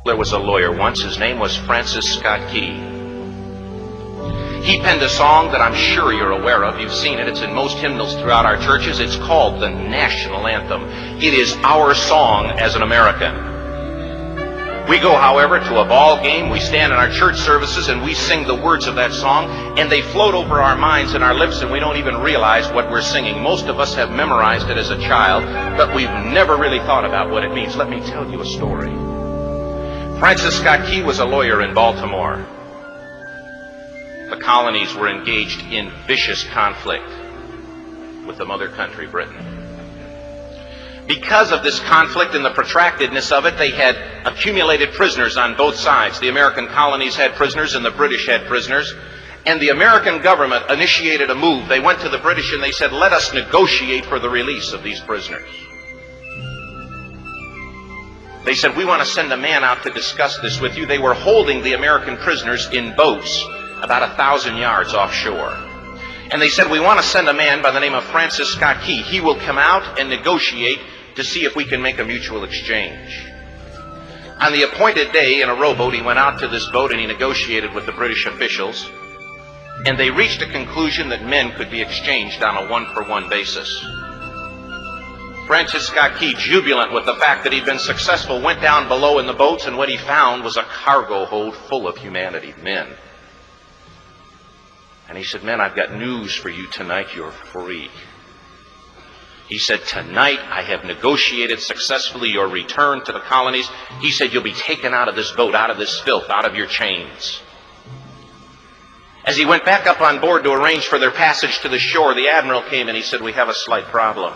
There was a lawyer once. His name was Francis Scott Key. He penned a song that I'm sure you're aware of. You've seen it. It's in most hymnals throughout our churches. It's called the national anthem. It is our song as an American. We go, however, to a ball game. We stand in our church services and we sing the words of that song, and they float over our minds and our lips, and we don't even realize what we're singing. Most of us have memorized it as a child, but we've never really thought about what it means. Let me tell you a story. Francis Scott Key was a lawyer in Baltimore. The colonies were engaged in vicious conflict with the mother country, Britain. Because of this conflict and the protractedness of it, they had accumulated prisoners on both sides. The American colonies had prisoners and the British had prisoners. And the American government initiated a move. They went to the British and they said, let us negotiate for the release of these prisoners. They said, we want to send a man out to discuss this with you. They were holding the American prisoners in boats about 1,000 yards offshore. And they said, we want to send a man by the name of Francis Scott Key. He will come out and negotiate to see if we can make a mutual exchange. On the appointed day, in a rowboat, he went out to this boat and he negotiated with the British officials. And they reached a conclusion that men could be exchanged on a one-for-one basis. Francis Scott Key, jubilant with the fact that he'd been successful, went down below in the boats, and what he found was a cargo hold full of humanity, men. And he said, men, I've got news for you tonight. You're free. He said, tonight I have negotiated successfully your return to the colonies. He said, you'll be taken out of this boat, out of this filth, out of your chains. As he went back up on board to arrange for their passage to the shore, the admiral came and he said, we have a slight problem.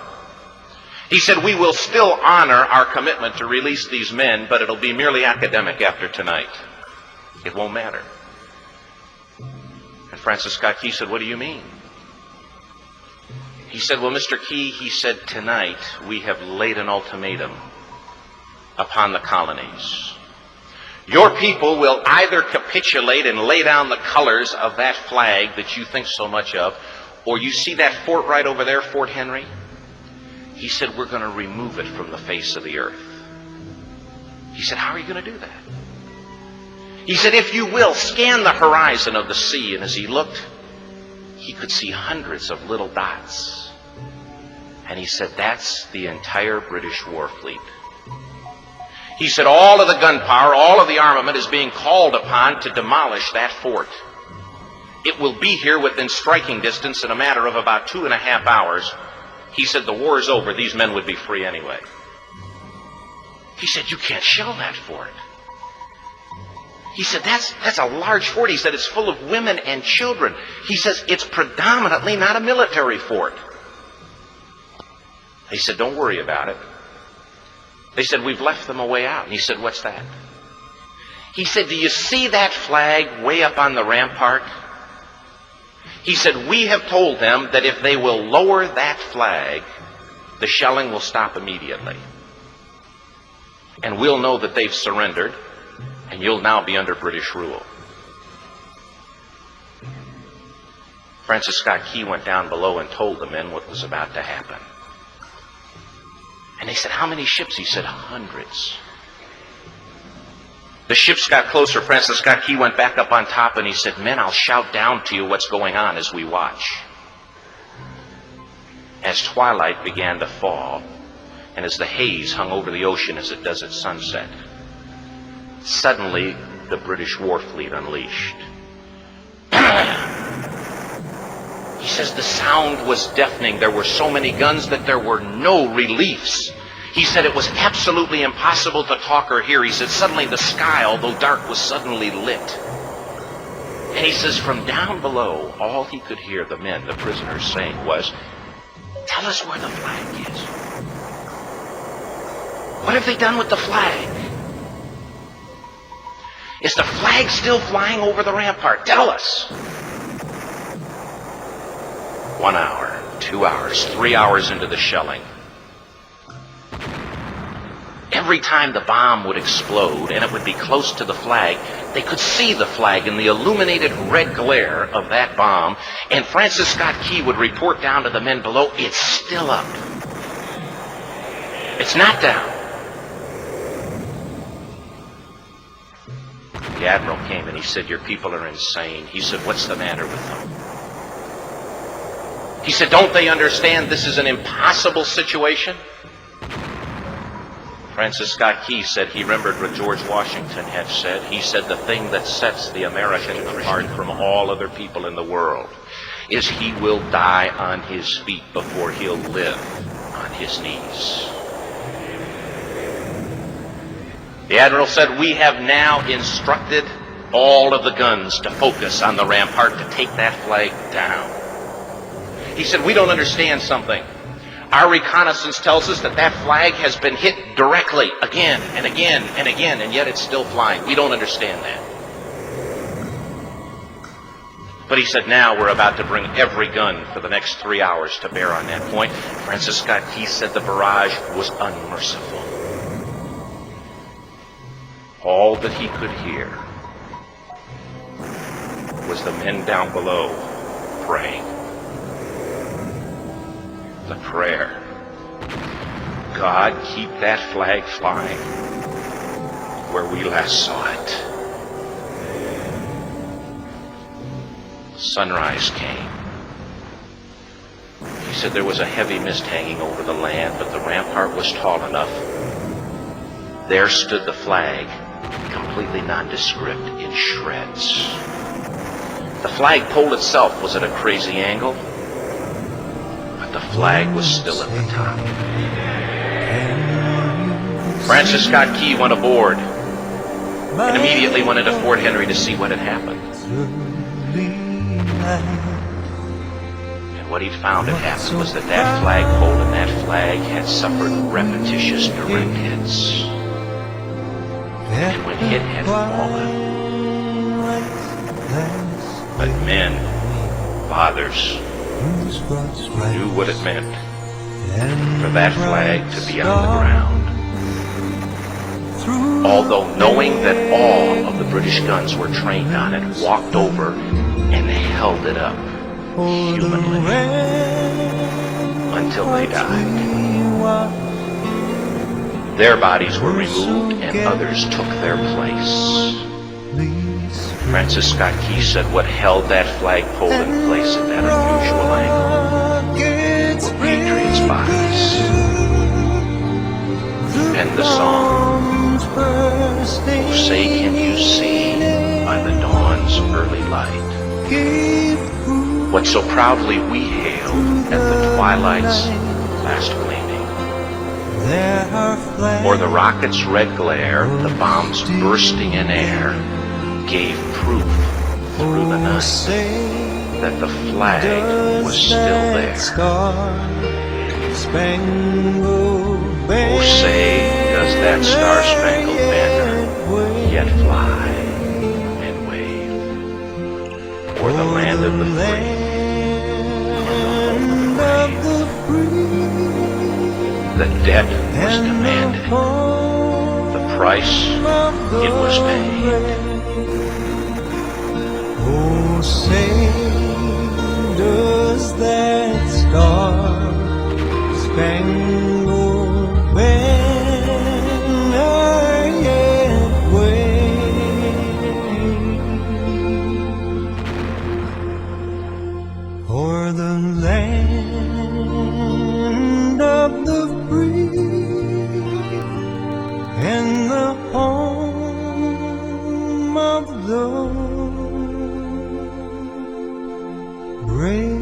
He said, we will still honor our commitment to release these men, but it'll be merely academic after tonight. It won't matter. And Francis Scott Key said, what do you mean? He said, well, Mr. Key, he said, tonight we have laid an ultimatum upon the colonies. Your people will either capitulate and lay down the colors of that flag that you think so much of, or you see that fort right over there, Fort Henry? He said, we're going to remove it from the face of the earth. He said, how are you going to do that? He said, if you will, scan the horizon of the sea. And as he looked, he could see hundreds of little dots. And he said, that's the entire British war fleet. He said, all of the gunpowder, all of the armament is being called upon to demolish that fort. It will be here within striking distance in a matter of about 2.5 hours. He said, the war is over. These men would be free anyway. He said, you can't shell that fort. He said, that's a large fort. He said, it's full of women and children. He says, it's predominantly not a military fort. He said, don't worry about it. They said, we've left them a way out. And he said, what's that? He said, do you see that flag way up on the rampart? He said, we have told them that if they will lower that flag, the shelling will stop immediately. And we'll know that they've surrendered, and you'll now be under British rule. Francis Scott Key went down below and told the men what was about to happen. And they said, how many ships? He said, hundreds. The ships got closer. Francis Scott Key went back up on top and he said, men, I'll shout down to you what's going on as we watch. As twilight began to fall, and as the haze hung over the ocean as it does at sunset, suddenly the British war fleet unleashed. He says the sound was deafening. There were so many guns that there were no reliefs. He said it was absolutely impossible to talk or hear. He said suddenly the sky, although dark, was suddenly lit. And he says from down below, all he could hear the men, the prisoners, saying was, tell us where the flag is. What have they done with the flag? Is the flag still flying over the rampart? Tell us. 1 hour, 2 hours, 3 hours into the shelling, every time the bomb would explode and it would be close to the flag, they could see the flag in the illuminated red glare of that bomb, and Francis Scott Key would report down to the men below, it's still up. It's not down. The admiral came and he said, "Your people are insane." He said, "What's the matter with them?" He said, "Don't they understand this is an impossible situation?" Francis Scott Key said he remembered what George Washington had said. He said, "The thing that sets the American apart from all other people in the world is he will die on his feet before he'll live on his knees." The admiral said, "We have now instructed all of the guns to focus on the rampart to take that flag down." He said, "We don't understand something. Our reconnaissance tells us that that flag has been hit directly again and again and again, and yet it's still flying. We don't understand that." But he said, "Now we're about to bring every gun for the next 3 hours to bear on that point." Francis Scott Key said the barrage was unmerciful. All that he could hear was the men down below praying. The prayer, "God, keep that flag flying where we last saw it." Sunrise came. He said there was a heavy mist hanging over the land, but the rampart was tall enough. There stood the flag, completely nondescript, in shreds. The flagpole itself was at a crazy angle, but the flag was still at the top. Francis Scott Key went aboard and immediately went into Fort Henry to see what had happened. And what he'd found had happened was that that flagpole and that flag had suffered repetitious direct hits. And when it had fallen, but men, fathers, knew what it meant for that flag to be on the ground. Although knowing that all of the British guns were trained on it, walked over and held it up humanly until they died. Their bodies were removed and others took their place. Francis Scott Key said what held that flagpole in place at that unusual angle were patriots' bodies. And the song, "Oh, say can you see by the dawn's early light what so proudly we hailed at the twilight's last gleaming. Or the rocket's red glare, the bombs bursting in air, gave proof through the night that the flag was still there. Oh, say, does that star-spangled banner yet fly and wave o'er the land of the free and the home of the brave? The debt was demanded, the price it was paid. Oh, say, does that star-spangled banner yet wave o'er the land of the free and the home of the brave?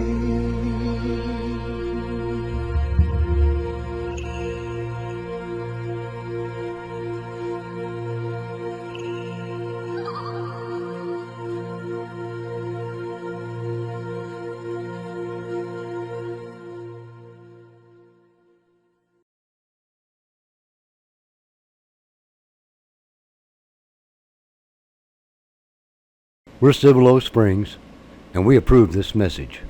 We're Cibolo Springs, and we approve this message.